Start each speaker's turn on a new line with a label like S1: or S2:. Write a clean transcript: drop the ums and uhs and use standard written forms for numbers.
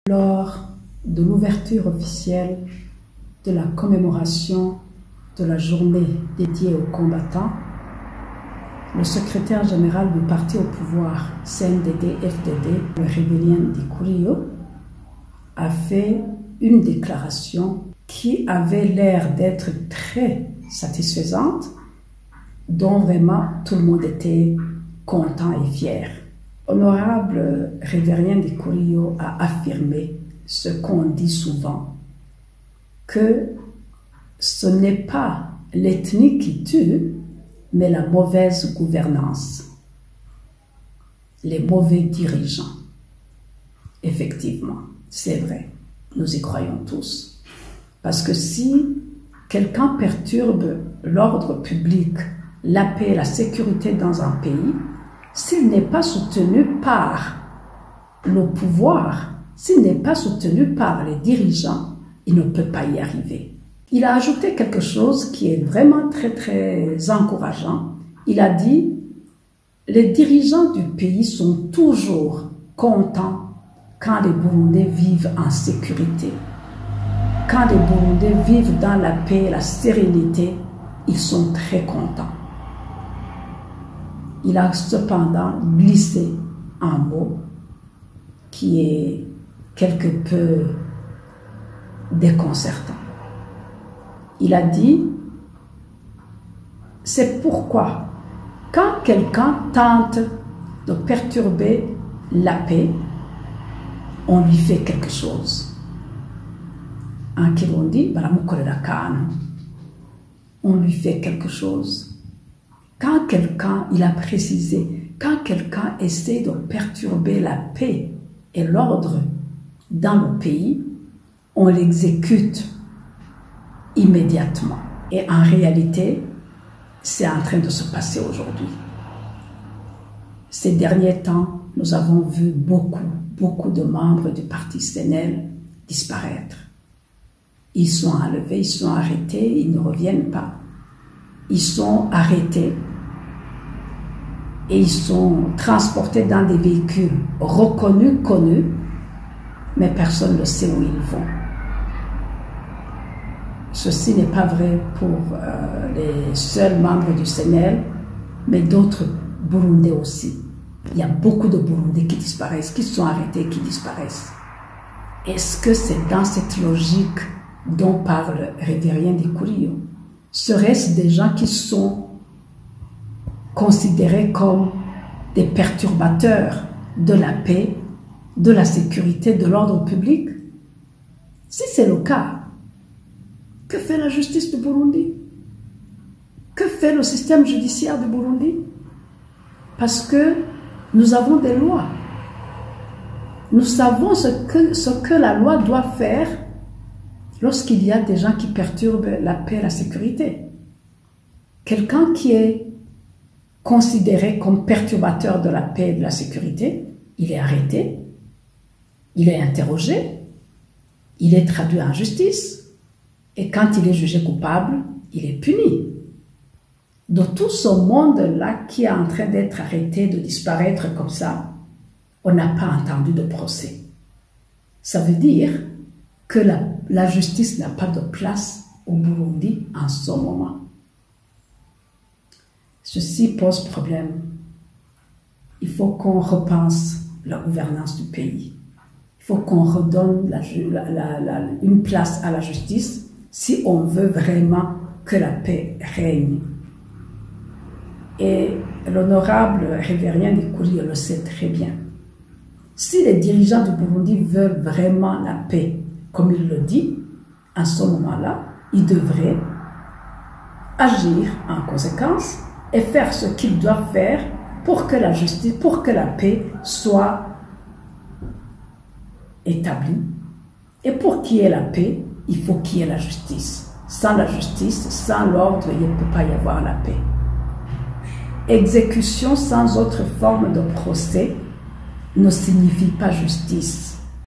S1: Lors de l'ouverture officielle de la commémoration de la journée dédiée aux combattants, le secrétaire général du parti au pouvoir, CNDD-FDD, le rébellien Ndikurio, a fait une déclaration qui avait l'air d'être très satisfaisante, dont vraiment tout le monde était content et fier. Honorable révérien Ndikurio a affirmé ce qu'on dit souvent, que ce n'est pas l'ethnie qui tue, mais la mauvaise gouvernance, les mauvais dirigeants. Effectivement, c'est vrai, nous y croyons tous. Parce que si quelqu'un perturbe l'ordre public, la paix et la sécurité dans un pays, s'il n'est pas soutenu par le pouvoir, s'il n'est pas soutenu par les dirigeants, il ne peut pas y arriver. Il a ajouté quelque chose qui est vraiment très, très encourageant. Il a dit, les dirigeants du pays sont toujours contents quand les Burundais vivent en sécurité. Quand les Burundais vivent dans la paix et la sérénité, ils sont très contents. Il a cependant glissé un mot qui est quelque peu déconcertant. Il a dit, c'est pourquoi quand quelqu'un tente de perturber la paix, on lui fait quelque chose. En Kirundi, on lui fait quelque chose. Quand quelqu'un, il a précisé, quand quelqu'un essaie de perturber la paix et l'ordre dans le pays, on l'exécute immédiatement. Et en réalité, c'est en train de se passer aujourd'hui. Ces derniers temps, nous avons vu beaucoup de membres du parti CNL disparaître. Ils sont enlevés, ils sont arrêtés, ils ne reviennent pas. Ils sont arrêtés et ils sont transportés dans des véhicules reconnus, connus, mais personne ne sait où ils vont. Ceci n'est pas vrai pour les seuls membres du CNL, mais d'autres Burundais aussi. Il y a beaucoup de Burundais qui disparaissent, qui sont arrêtés, qui disparaissent. Est-ce que c'est dans cette logique dont parle révérien Ndikurio? Serait-ce des gens qui sont considérés comme des perturbateurs de la paix, de la sécurité, de l'ordre public? Si c'est le cas, que fait la justice du Burundi? Que fait le système judiciaire du Burundi? Parce que nous avons des lois. Nous savons ce que la loi doit faire lorsqu'il y a des gens qui perturbent la paix et la sécurité. Quelqu'un qui est considéré comme perturbateur de la paix et de la sécurité, il est arrêté, il est interrogé, il est traduit en justice, et quand il est jugé coupable, il est puni. De tout ce monde-là qui est en train d'être arrêté, de disparaître comme ça, on n'a pas entendu de procès. Ça veut dire que la justice n'a pas de place au Burundi en ce moment. Ceci pose problème. Il faut qu'on repense la gouvernance du pays. Il faut qu'on redonne une place à la justice si on veut vraiment que la paix règne. Et l'honorable révérien Ndikurio le sait très bien. Si les dirigeants du Burundi veulent vraiment la paix, comme il le dit, à ce moment-là, ils devraient agir en conséquence et faire ce qu'ils doivent faire pour que la justice, pour que la paix soit établie. Et pour qu'il y ait la paix, il faut qu'il y ait la justice. Sans la justice, sans l'ordre, il ne peut pas y avoir la paix. Exécution sans autre forme de procès ne signifie pas justice.